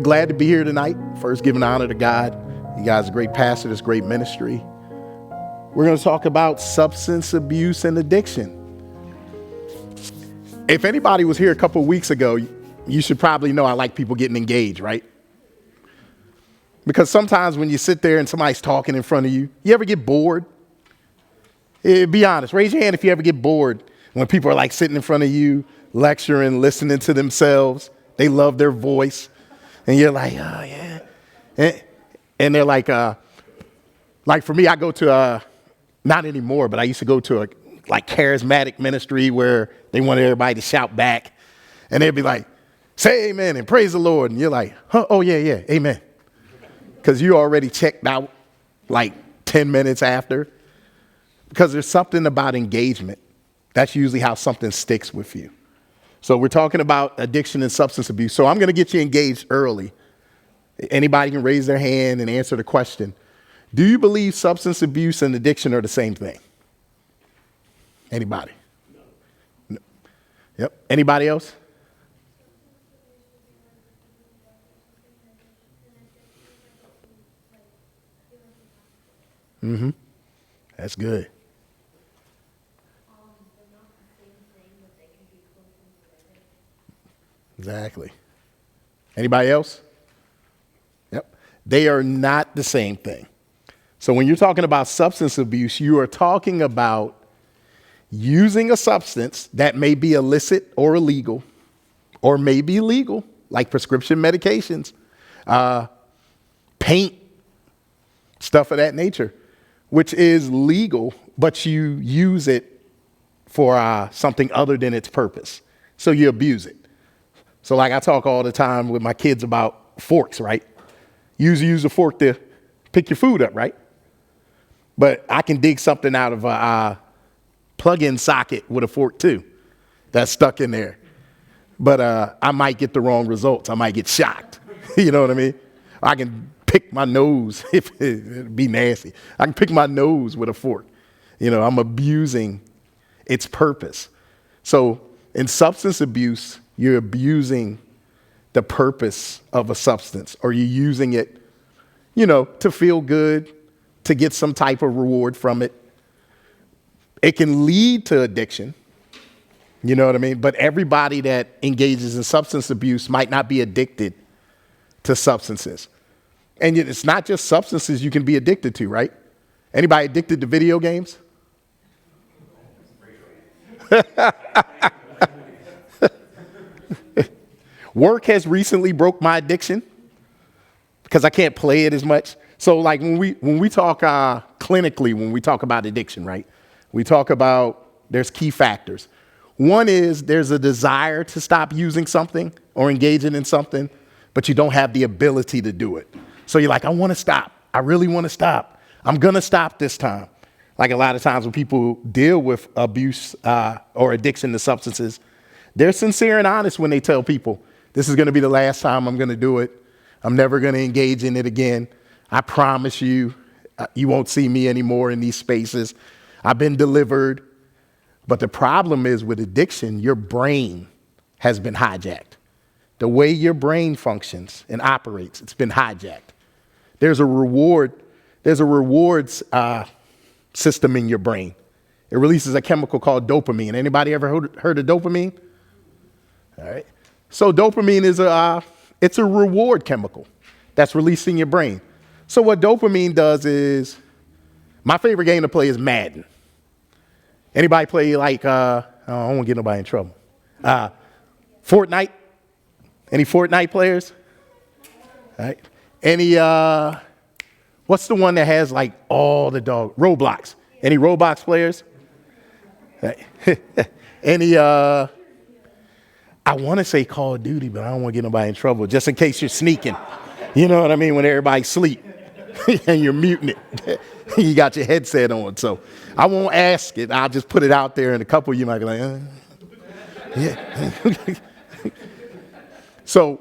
glad to be here tonight. First, giving honor to God. You guys are great pastors, this great ministry. We're going to talk about substance abuse and addiction. If anybody was here a couple of weeks ago, you should probably know I like people getting engaged, right? Because sometimes when you sit there and somebody's talking in front of you, you ever get bored? Be honest. Raise your hand if you ever get bored when people are like sitting in front of you, lecturing, listening to themselves. They love their voice. And you're like, oh, yeah. And they're like for me, I go to, not anymore, but I used to go to a charismatic ministry where they wanted everybody to shout back. And they'd be like, say amen and praise the Lord. And you're like, huh? Oh, yeah, amen. Because you already checked out like 10 minutes after. Because there's something about engagement. That's usually how something sticks with you. So we're talking about addiction and substance abuse. So I'm going to get you engaged early. Anybody can raise their hand and answer the question. Do you believe substance abuse and addiction are the same thing? Anybody? No. Yep. Anybody else? Mm-hmm. That's good. Exactly. Anybody else? Yep. They are not the same thing. So when you're talking about substance abuse, you are talking about using a substance that may be illicit or illegal, or may be legal, like prescription medications, paint, stuff of that nature, which is legal, but you use it for something other than its purpose. So you abuse it. So like I talk all the time with my kids about forks, right? You use a fork to pick your food up, right? But I can dig something out of a plug-in socket with a fork too that's stuck in there. But I might get the wrong results. I might get shocked. You know what I mean? I can pick my nose, if it'd be nasty. I can pick my nose with a fork. You know, I'm abusing its purpose. So in substance abuse, you're abusing the purpose of a substance, or you're using it, to feel good, to get some type of reward from it. It can lead to addiction. You know what I mean? But everybody that engages in substance abuse might not be addicted to substances. And yet it's not just substances you can be addicted to, right? Anybody addicted to video games? Work has recently broke my addiction because I can't play it as much. So like when we talk clinically, when we talk about addiction, right? We talk about there's key factors. One is there's a desire to stop using something or engaging in something, but you don't have the ability to do it. So you're like, I want to stop. I really want to stop. I'm going to stop this time. Like a lot of times when people deal with abuse or addiction to substances, they're sincere and honest when they tell people, this is going to be the last time I'm going to do it. I'm never going to engage in it again. I promise you, you won't see me anymore in these spaces. I've been delivered. But the problem is with addiction, your brain has been hijacked. The way your brain functions and operates, it's been hijacked. There's a rewards system in your brain. It releases a chemical called dopamine. Anybody ever heard of dopamine? All right. So dopamine is it's a reward chemical that's released in your brain. So what dopamine does is, my favorite game to play is Madden. Anybody play I don't want to get nobody in trouble. Fortnite? Any Fortnite players? All right. Any, what's the one that has like all the dog? Roblox. Any Roblox players? Right. Any, I want to say Call of Duty, but I don't want to get nobody in trouble, just in case you're sneaking. You know what I mean? When everybody's asleep and you're muting it. You got your headset on. So I won't ask it. I'll just put it out there, and a couple of you might be like, yeah. So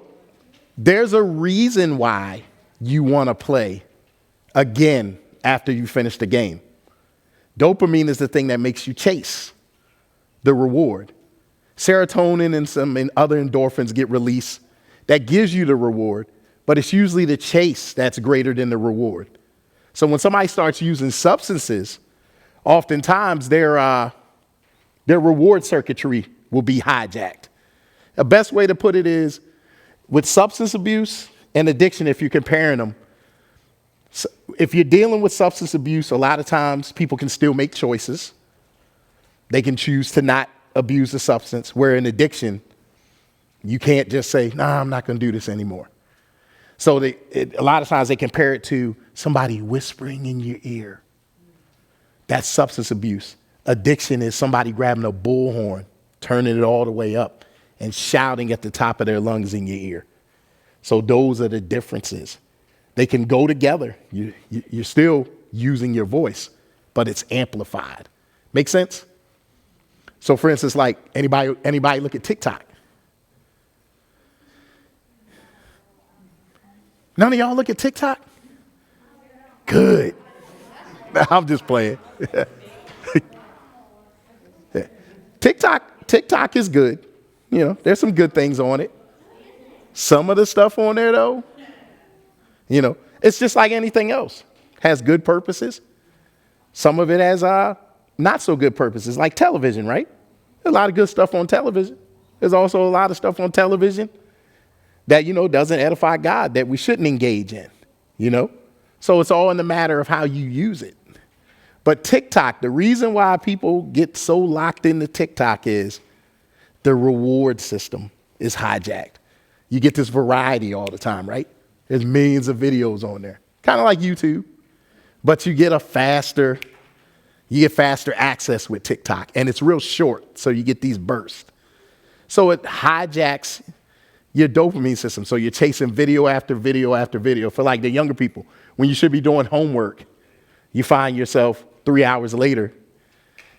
there's a reason why you want to play again after you finish the game. Dopamine is the thing that makes you chase the reward. Serotonin and other endorphins get released that gives you the reward, but it's usually the chase that's greater than the reward. So when somebody starts using substances, oftentimes their reward circuitry will be hijacked. The best way to put it is with substance abuse and addiction, if you're comparing them, if you're dealing with substance abuse, a lot of times people can still make choices. They can choose to not abuse the substance, where in addiction, you can't just say, nah, I'm not going to do this anymore. So a lot of times they compare it to somebody whispering in your ear. That's substance abuse. Addiction is somebody grabbing a bullhorn, turning it all the way up, and shouting at the top of their lungs in your ear. So those are the differences. They can go together. You're still using your voice, but it's amplified. Make sense? So for instance, like anybody look at TikTok? None of y'all look at TikTok? Good. I'm just playing. TikTok is good. You know, there's some good things on it. Some of the stuff on there, though, you know, it's just like anything else. Has good purposes. Some of it has not so good purposes, like television, right? There's a lot of good stuff on television. There's also a lot of stuff on television that, you know, doesn't edify God, that we shouldn't engage in, you know? So it's all in the matter of how you use it. But TikTok, the reason why people get so locked into TikTok is the reward system is hijacked. You get this variety all the time, right? There's millions of videos on there, kind of like YouTube, but you get faster access with TikTok, and it's real short, so you get these bursts. So it hijacks your dopamine system. So you're chasing video after video after video. For like the younger people, when you should be doing homework, you find yourself 3 hours later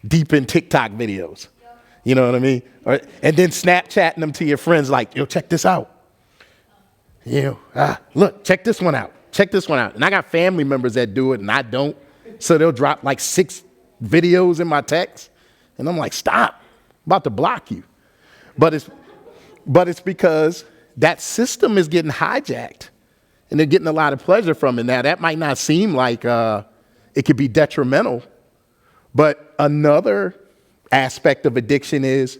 deep in TikTok videos. You know what I mean? And then Snapchatting them to your friends like, yo, check this out. You know, look, check this one out. Check this one out. And I got family members that do it and I don't. So they'll drop like 6 videos in my text. And I'm like, stop. I'm about to block you. But it's because that system is getting hijacked and they're getting a lot of pleasure from it. Now, that might not seem like it could be detrimental, but another aspect of addiction is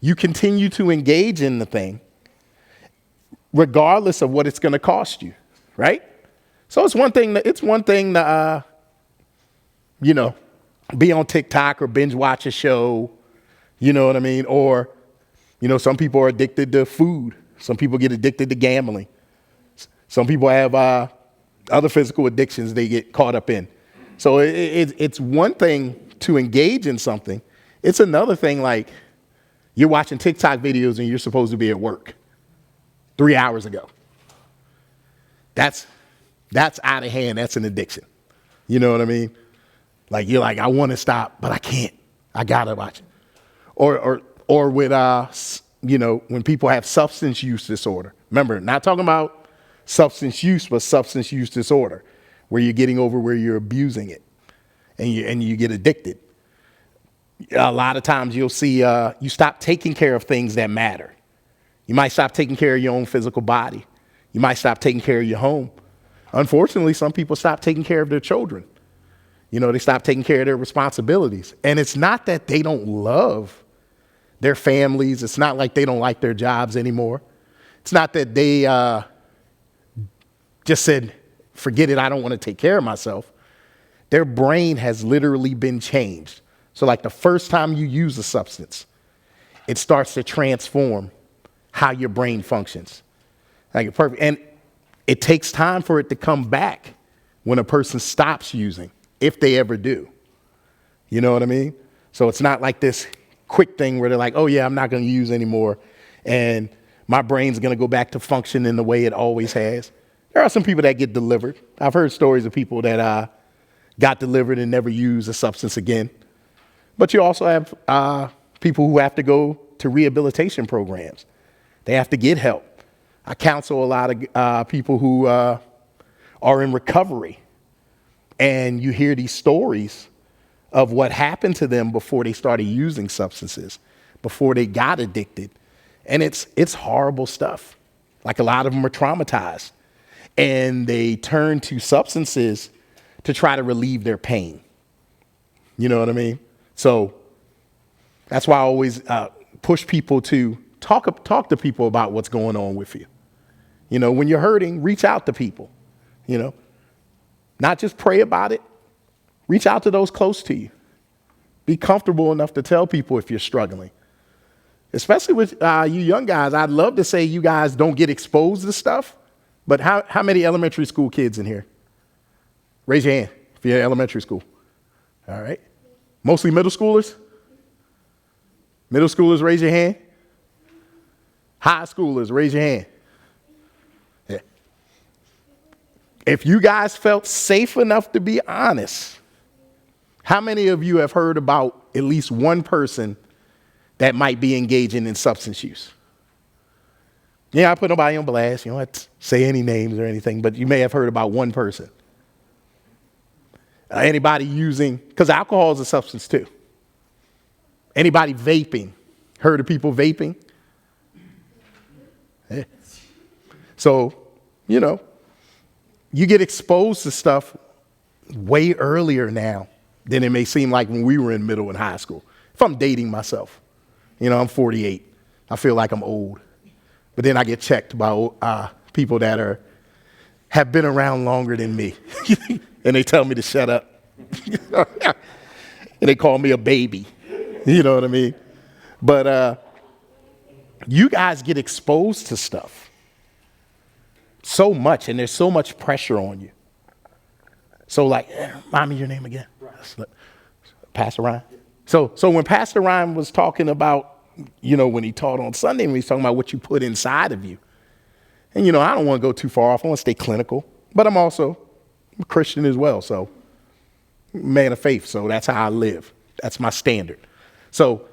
you continue to engage in the thing regardless of what it's going to cost you, right? So it's one thing to you know, be on TikTok or binge watch a show, you know what I mean? Or, you know, some people are addicted to food. Some people get addicted to gambling. Some people have other physical addictions they get caught up in. So it's one thing to engage in something. It's another thing like you're watching TikTok videos and you're supposed to be at work 3 hours ago. That's out of hand. That's an addiction. You know what I mean? Like you're like, I want to stop, but I can't. I gotta watch it. Or with you know, when people have substance use disorder. Remember, not talking about substance use, but substance use disorder, where you're getting over where you're abusing it, and you get addicted. A lot of times you'll see you stop taking care of things that matter. You might stop taking care of your own physical body. You might stop taking care of your home. Unfortunately, some people stop taking care of their children. You know, they stop taking care of their responsibilities. And it's not that they don't love their families. It's not like they don't like their jobs anymore. It's not that they just said, forget it, I don't want to take care of myself. Their brain has literally been changed. So like the first time you use a substance, it starts to transform how your brain functions. Like perfect. And it takes time for it to come back when a person stops using, if they ever do. You know what I mean? So it's not like this quick thing where they're like, oh yeah, I'm not going to use anymore. And my brain's going to go back to functioning the way it always has. There are some people that get delivered. I've heard stories of people that got delivered and never used a substance again. But you also have people who have to go to rehabilitation programs. They have to get help. I counsel a lot of people who are in recovery. And you hear these stories of what happened to them before they started using substances, before they got addicted. And it's horrible stuff. Like a lot of them are traumatized. and they turn to substances to try to relieve their pain. You know what I mean? So that's why I always push people to talk to people about what's going on with you. You know, when you're hurting, reach out to people, you know, not just pray about it. Reach out to those close to you. Be comfortable enough to tell people if you're struggling. Especially with you young guys, I'd love to say you guys don't get exposed to stuff, but how many elementary school kids in here? Raise your hand if you're in elementary school. All right. Mostly middle schoolers? Middle schoolers, raise your hand. High schoolers, raise your hand. Yeah. If you guys felt safe enough to be honest, how many of you have heard about at least one person that might be engaging in substance use? Yeah, I put nobody on blast. You don't have to say any names or anything, but you may have heard about one person. Anybody using, because alcohol is a substance too. Anybody vaping? Heard of people vaping? Yeah. So, you know, you get exposed to stuff way earlier now than it may seem like when we were in middle and high school. If I'm dating myself, you know, I'm 48. I feel like I'm old. But then I get checked by people that have been around longer than me. And they tell me to shut up. And they call me a baby. You know what I mean? But you guys get exposed to stuff so much, and there's so much pressure on you. So like, remind me your name again. Pastor Ryan. So when Pastor Ryan was talking about, you know, when he taught on Sunday, when he's talking about what you put inside of you. And, you know, I don't want to go too far off. I want to stay clinical. But I'm also a Christian as well. So man of faith. So that's how I live. That's my standard. So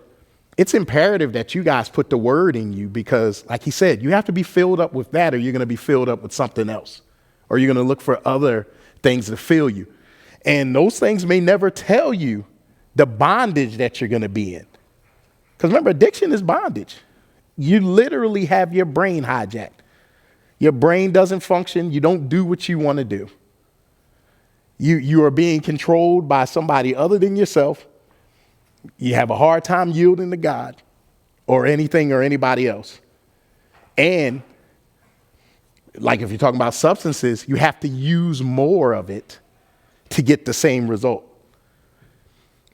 it's imperative that you guys put the word in you because, like he said, you have to be filled up with that or you're going to be filled up with something else. Or you're going to look for other things to fill you. And those things may never tell you the bondage that you're going to be in. Because remember, addiction is bondage. You literally have your brain hijacked. Your brain doesn't function. You don't do what you want to do. You are being controlled by somebody other than yourself. You have a hard time yielding to God or anything or anybody else. And like if you're talking about substances, you have to use more of it to get the same result.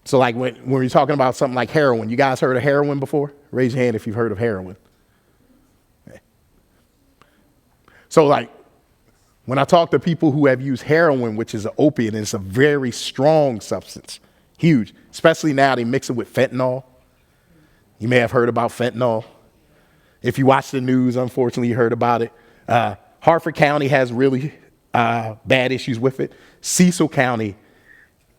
So like when you're talking about something like heroin, you guys heard of heroin before? Raise your hand if you've heard of heroin. Okay. So like when I talk to people who have used heroin, which is an opiate, and it's a very strong substance, huge, especially now they mix it with fentanyl. You may have heard about fentanyl. If you watch the news, unfortunately, you heard about it. Harford County has really bad issues with it. Cecil County,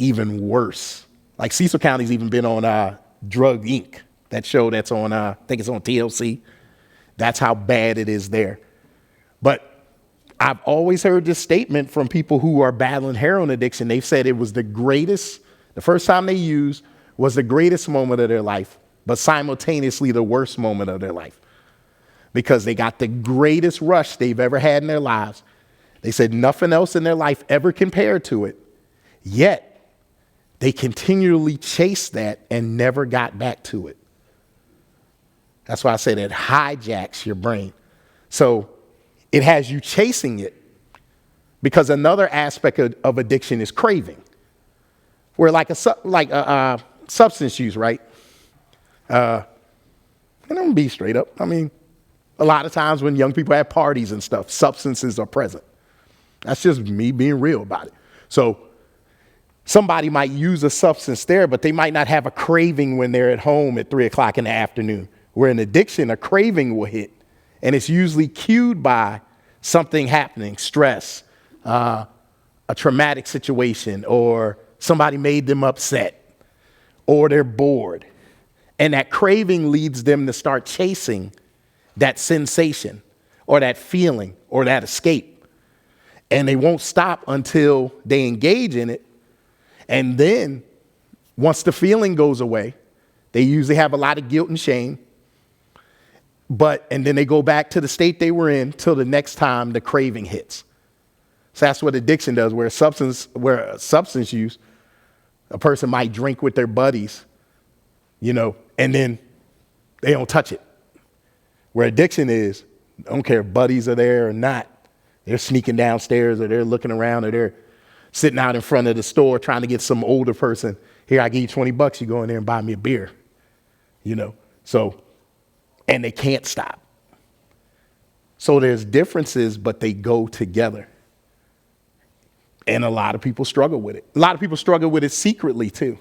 even worse. Like Cecil County's even been on Drug Inc., that show that's on, I think it's on TLC. That's how bad it is there. But I've always heard this statement from people who are battling heroin addiction. They've said it was the first time they used was the greatest moment of their life, but simultaneously the worst moment of their life. Because they got the greatest rush they've ever had in their lives. They said nothing else in their life ever compared to it. Yet, they continually chased that and never got back to it. That's why I said it hijacks your brain. So it has you chasing it because another aspect of addiction is craving. Where like a substance use, right? And I'm gonna be straight up. I mean, a lot of times when young people have parties and stuff, substances are present. That's just me being real about it. So somebody might use a substance there, but they might not have a craving when they're at home at 3:00 in the afternoon. Where in addiction, a craving will hit. And it's usually cued by something happening, stress, a traumatic situation, or somebody made them upset, or they're bored. And that craving leads them to start chasing that sensation or that feeling or that escape. And they won't stop until they engage in it. And then once the feeling goes away, they usually have a lot of guilt and shame. And then they go back to the state they were in till the next time the craving hits. So that's what addiction does, where substance use, a person might drink with their buddies, and then they don't touch it. Where addiction is, I don't care if buddies are there or not. They're sneaking downstairs, or they're looking around, or they're sitting out in front of the store trying to get some older person. Here, I give you $20. You go in there and buy me a beer. So, and they can't stop. So there's differences, but they go together. And a lot of people struggle with it. A lot of people struggle with it secretly too.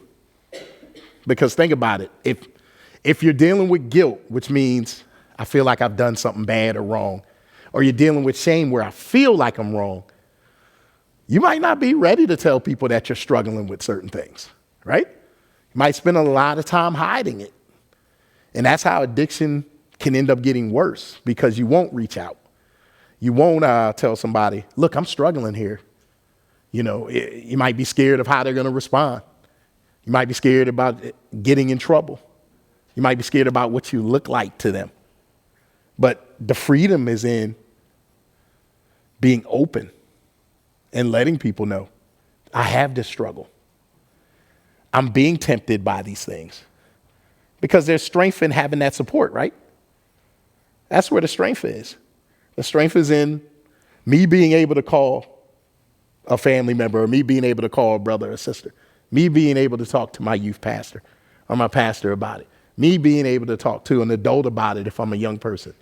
Because think about it. If you're dealing with guilt, which means I feel like I've done something bad or wrong, or you're dealing with shame where I feel like I'm wrong, you might not be ready to tell people that you're struggling with certain things, right? You might spend a lot of time hiding it. And that's how addiction can end up getting worse, because you won't reach out. You won't tell somebody, look, I'm struggling here. You might be scared of how they're going to respond. You might be scared about getting in trouble. You might be scared about what you look like to them. But the freedom is in being open and letting people know, I have this struggle. I'm being tempted by these things. Because there's strength in having that support, right? That's where the strength is. The strength is in me being able to call a family member, or me being able to call a brother or sister, me being able to talk to my youth pastor or my pastor about it, me being able to talk to an adult about it if I'm a young person,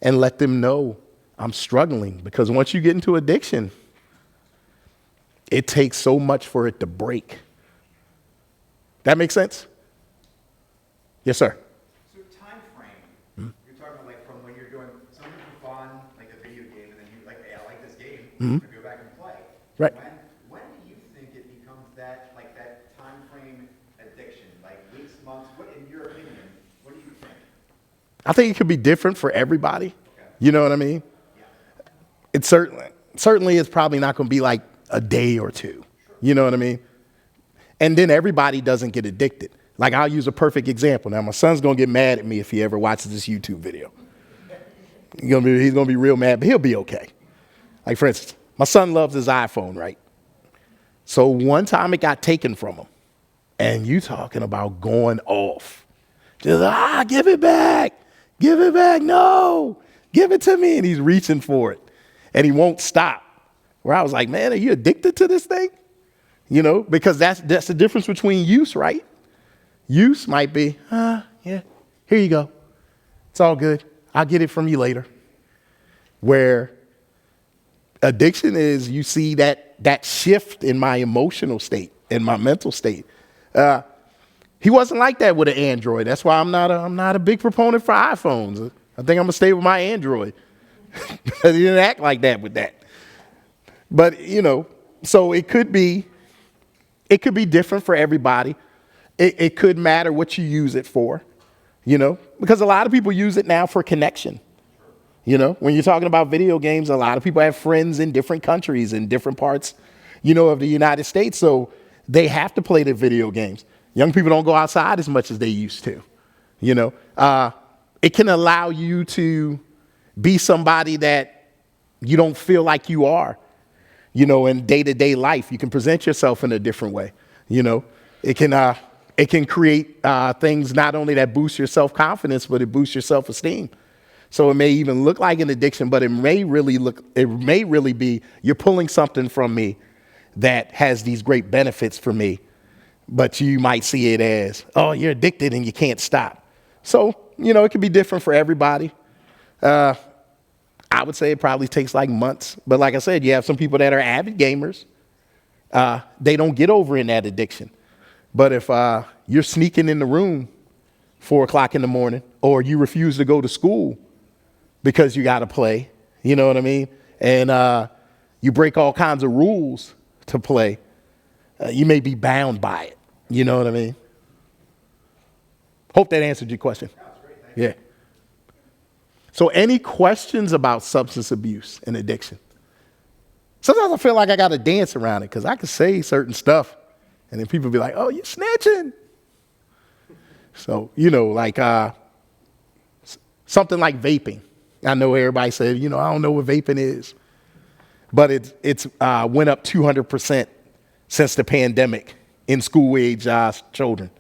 and let them know I'm struggling. Because once you get into addiction, it takes so much for it to break. That makes sense? Yes, sir. So time frame, you're talking like from when you're doing something for fun, like a video game, and then you like, hey, I like this game, I'm gonna go back and play. Right. When do you think it becomes that time frame addiction, like weeks, months? What, in your opinion, what do you think? I think it could be different for everybody. Okay. You know what I mean? Yeah. It's certainly it's probably not going to be like a day or two. Sure. You know what I mean? And then everybody doesn't get addicted. Like, I'll use a perfect example. Now, my son's going to get mad at me if he ever watches this YouTube video. He's going to be real mad, but he'll be okay. Like, for instance, my son loves his iPhone, right? So one time it got taken from him. And you talking about going off. Just, give it back. Give it back. No, give it to me. And he's reaching for it. And he won't stop. Where I was like, man, are you addicted to this thing? Because that's the difference between use, right? Use might be, yeah, here you go. It's all good. I'll get it from you later. Where addiction is, you see that shift in my emotional state, in my mental state. He wasn't like that with an Android. That's why I'm not a big proponent for iPhones. I think I'm gonna stay with my Android. Because he didn't act like that with that. But so it could be different for everybody. It could matter what you use it for, because a lot of people use it now for connection. When you're talking about video games, a lot of people have friends in different countries, in different parts, of the United States. So they have to play their video games. Young people don't go outside as much as they used to, It can allow you to be somebody that you don't feel like you are, in day-to-day life. You can present yourself in a different way, It can create things not only that boost your self-confidence, but it boosts your self-esteem. So it may even look like an addiction, but it may really be you're pulling something from me that has these great benefits for me, but you might see it as, oh, you're addicted and you can't stop. So, it can be different for everybody. I would say it probably takes like months. But like I said, you have some people that are avid gamers. They don't get over in that addiction. But if you're sneaking in the room 4 o'clock in the morning, or you refuse to go to school because you got to play, you know what I mean? And you break all kinds of rules to play, you may be bound by it. You know what I mean? Hope that answered your question. That's great. Thank you. Yeah. So any questions about substance abuse and addiction? Sometimes I feel like I got to dance around it because I can say certain stuff and then people be like, oh, you're snitching. So, like something like vaping. I know everybody says, I don't know what vaping is. but it's went up 200% since the pandemic in school age children,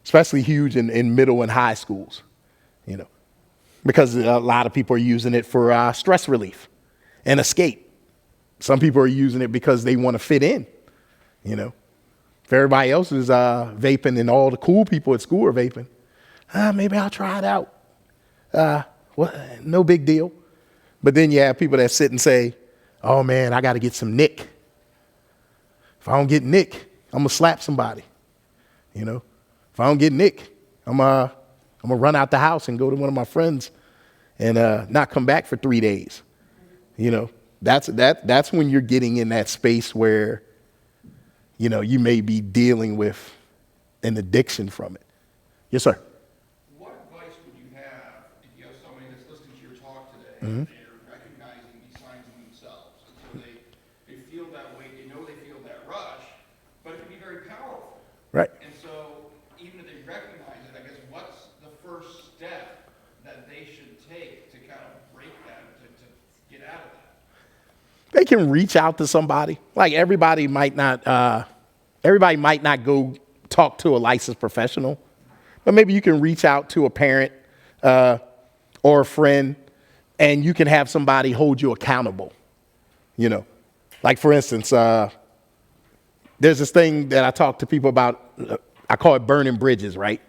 especially huge in middle and high schools, because a lot of people are using it for stress relief and escape. Some people are using it because they want to fit in, If everybody else is vaping and all the cool people at school are vaping, maybe I'll try it out. No big deal. But then you have people that sit and say, oh man, I got to get some Nick. If I don't get Nick, I'm going to slap somebody. If I don't get Nick, I'm going to run out the house and go to one of my friends and not come back for 3 days. That's when you're getting in that space where, you may be dealing with an addiction from it. Yes, sir. What advice would you have if you have somebody that's listening to your talk today, Mm-hmm. and they're recognizing these signs in themselves, and so they feel that way, they know they feel that rush, but it can be very powerful. Right. And so even if they recognize it, I guess what's the first step that they should take to kind of break that, to get out of that? They can reach out to somebody. Like everybody might not go talk to a licensed professional, but maybe you can reach out to a parent or a friend, and you can have somebody hold you accountable. Like for instance, there's this thing that I talk to people about. I call it burning bridges, right?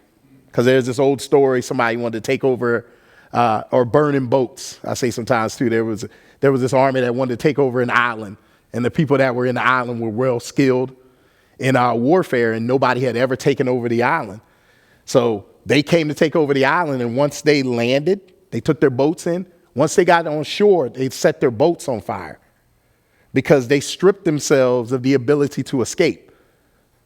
Because there's this old story, somebody wanted to take over or burning boats. I say sometimes too, there was this army that wanted to take over an island, and the people that were in the island were well skilled in warfare, and nobody had ever taken over the island. So they came to take over the island, and once they landed, they took their boats in. Once they got on shore, they set their boats on fire because they stripped themselves of the ability to escape.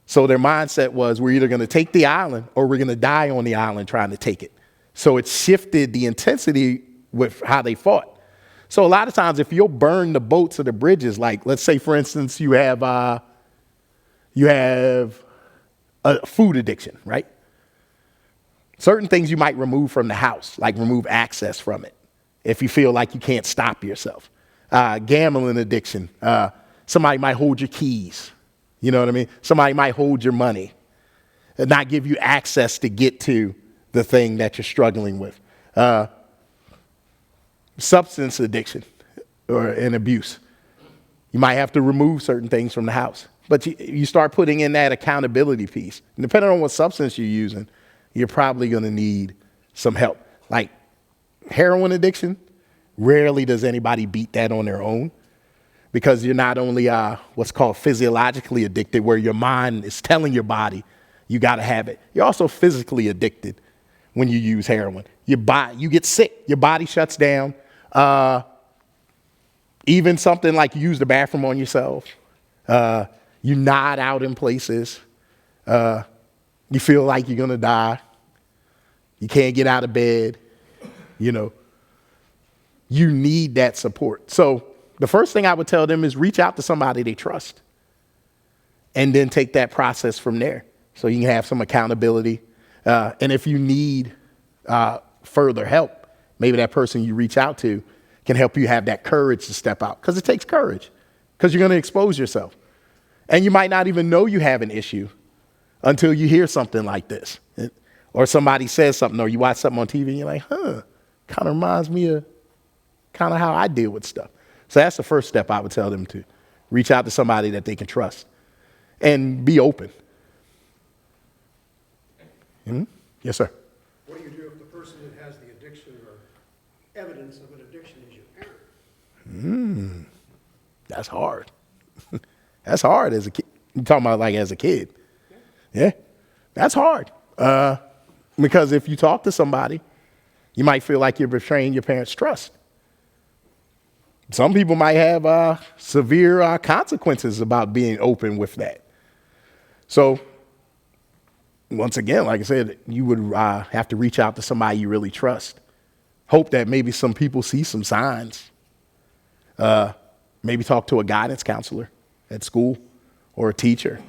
So their mindset was, we're either going to take the island or we're going to die on the island trying to take it. So it shifted the intensity with how they fought. So a lot of times, if you'll burn the boats or the bridges, like let's say, for instance, you have a food addiction, right? Certain things you might remove from the house, like remove access from it, if you feel like you can't stop yourself. Gambling addiction, somebody might hold your keys. You know what I mean? Somebody might hold your money and not give you access to get to the thing that you're struggling with. Substance addiction or an abuse. You might have to remove certain things from the house. But you start putting in that accountability piece. And depending on what substance you're using, you're probably going to need some help. Like heroin addiction, rarely does anybody beat that on their own, because you're not only what's called physiologically addicted, where your mind is telling your body you got to have it. You're also physically addicted when you use heroin. You get sick. Your body shuts down. Even something like you use the bathroom on yourself. You nod out in places. You feel like you're going to die. You can't get out of bed. You need that support. So the first thing I would tell them is reach out to somebody they trust and then take that process from there so you can have some accountability. And if you need further help, maybe that person you reach out to can help you have that courage to step out, because it takes courage, because you're going to expose yourself. And you might not even know you have an issue until you hear something like this, or somebody says something, or you watch something on TV and you're like, kind of reminds me of kind of how I deal with stuff. So that's the first step I would tell them to reach out to somebody that they can trust and be open. Mm-hmm. Yes, sir. What do you do if the person that has the addiction or evidence of an addiction is your parent? That's hard. That's hard as a kid. You're talking about like as a kid. Yeah. That's hard. Because if you talk to somebody, you might feel like you're betraying your parents' trust. Some people might have severe consequences about being open with that. So once again, like I said, you would have to reach out to somebody you really trust. Hope that maybe some people see some signs. Maybe talk to a guidance counselor at school or a teacher.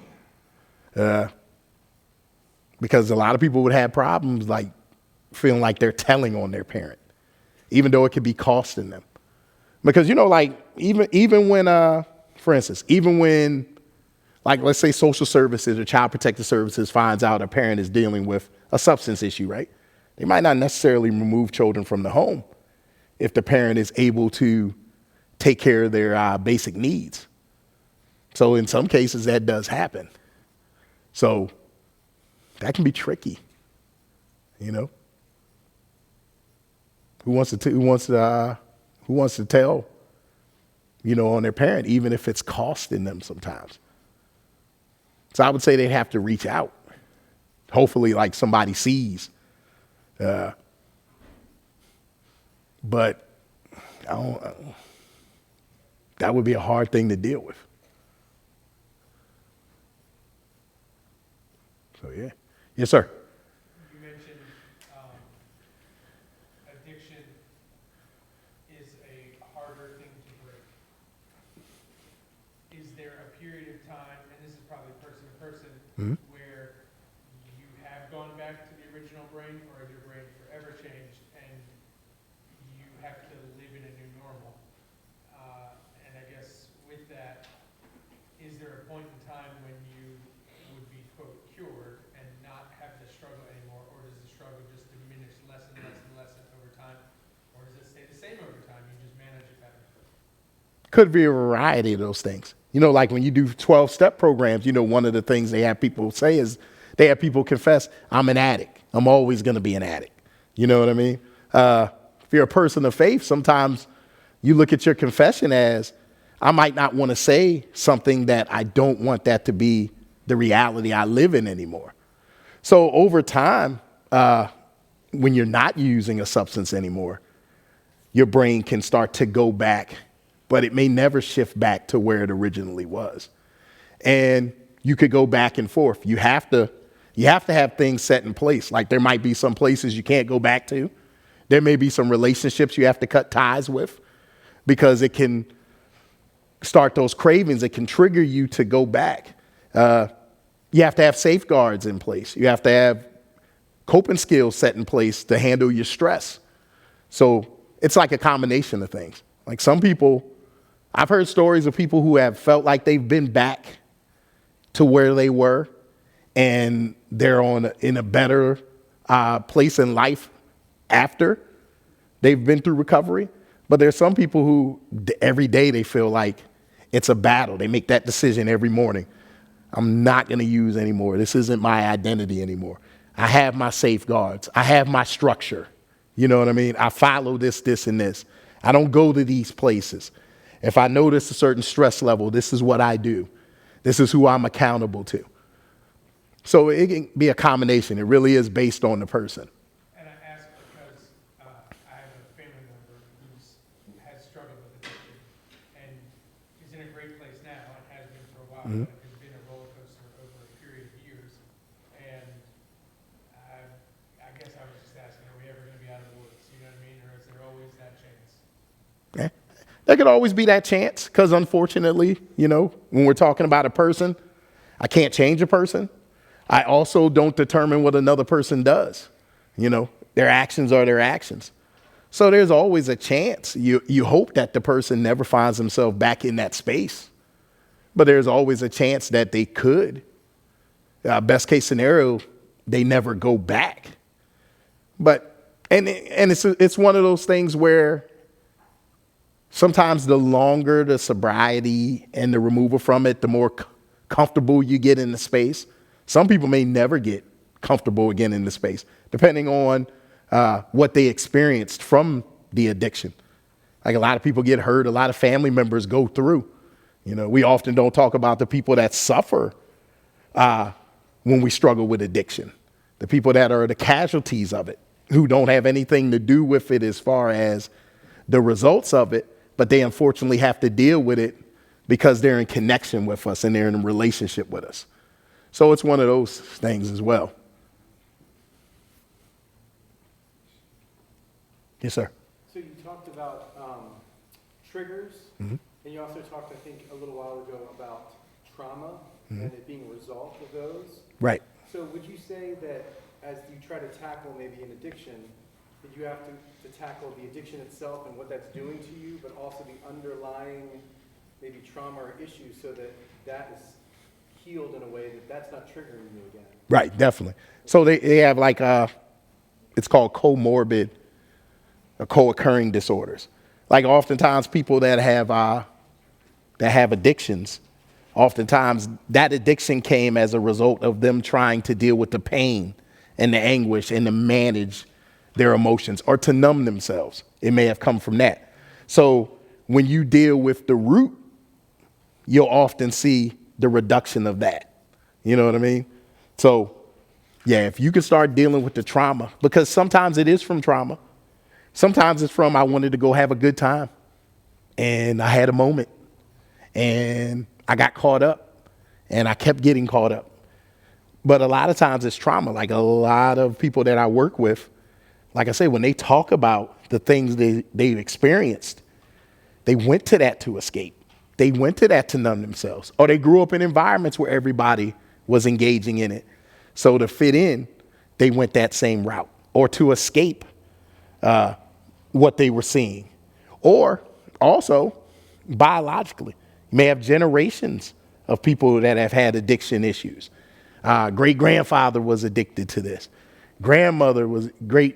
Because a lot of people would have problems like feeling like they're telling on their parent, even though it could be costing them. Because, like even when, for instance, even when, like, let's say social services or child protective services finds out a parent is dealing with a substance issue, right? They might not necessarily remove children from the home if the parent is able to take care of their basic needs. So in some cases that does happen. So that can be tricky, Who wants to tell, on their parent, even if it's costing them sometimes. So I would say they have to reach out. Hopefully, like somebody sees. But that would be a hard thing to deal with. So, yeah. Yes, sir. You mentioned addiction is a harder thing to break. Is there a period of time, and this is probably person to person, where you have gone back to the original brain, or has your brain forever changed and you have to live in a new normal? And I guess with that, is there a point in time when you would be, quote, cured and not have the struggle anymore, or does the struggle just diminish less and less and less over time, or does it stay the same over time, you just manage it better? Could be a variety of those things. Like when you do 12-step programs, one of the things they have people say is they have people confess, I'm an addict. I'm always going to be an addict. You know what I mean? If you're a person of faith, sometimes you look at your confession as, I might not want to say something that I don't want that to be the reality I live in anymore. So over time, when you're not using a substance anymore, your brain can start to go back, but it may never shift back to where it originally was. And you could go back and forth. You have to have things set in place. Like there might be some places you can't go back to. There may be some relationships you have to cut ties with because it can start those cravings. It can trigger you to go back. You have to have safeguards in place. You have to have coping skills set in place to handle your stress. So it's like a combination of things. Like some people, I've heard stories of people who have felt like they've been back to where they were and they're in a better place in life after they've been through recovery. But there's some people who every day they feel like it's a battle. They make that decision every morning. I'm not going to use anymore. This isn't my identity anymore. I have my safeguards. I have my structure. You know what I mean? I follow this, and this. I don't go to these places. If I notice a certain stress level, this is what I do. This is who I'm accountable to. So it can be a combination. It really is based on the person. And I ask because I have a family member who has struggled with addiction and is in a great place now and has been for a while, but it has been a roller coaster over a period of years. And I guess I was just asking, are we ever going to be out of the woods? You know what I mean? Or is there always that chance? Yeah. There could always be that chance because unfortunately, when we're talking about a person, I can't change a person. I also don't determine what another person does. Their actions are their actions. So there's always a chance. You hope that the person never finds themselves back in that space, but there's always a chance that they could. Best case scenario, they never go back. But it's one of those things where sometimes the longer the sobriety and the removal from it, the more comfortable you get in the space. Some people may never get comfortable again in the space, depending on what they experienced from the addiction. Like a lot of people get hurt, a lot of family members go through. We often don't talk about the people that suffer when we struggle with addiction, the people that are the casualties of it, who don't have anything to do with it as far as the results of it, but they unfortunately have to deal with it because they're in connection with us and they're in a relationship with us. So it's one of those things as well. Yes, sir. So you talked about triggers, and you also talked, I think, a little while ago about trauma and it being a result of those. Right. So would you say that as you try to tackle maybe an addiction, that you have to tackle the addiction itself and what that's doing to you, but also the underlying maybe trauma or issue so that that is healed in a way that that's not triggering you again. Right, definitely. So they have like, it's called comorbid or co-occurring disorders. Like oftentimes people that have addictions, oftentimes that addiction came as a result of them trying to deal with the pain and the anguish and to manage their emotions or to numb themselves. It may have come from that. So when you deal with the root, you'll often see the reduction of that. You know what I mean? So yeah, if you can start dealing with the trauma, because sometimes it is from trauma. Sometimes it's from I wanted to go have a good time and I had a moment and I got caught up and I kept getting caught up. But a lot of times it's trauma. Like a lot of people that I work with, like I say, when they talk about the things they've experienced, they went to that to escape. They went to that to numb themselves, or they grew up in environments where everybody was engaging in it. So to fit in, they went that same route, or to escape what they were seeing. Or also biologically, you may have generations of people that have had addiction issues. Great grandfather was addicted to this. Great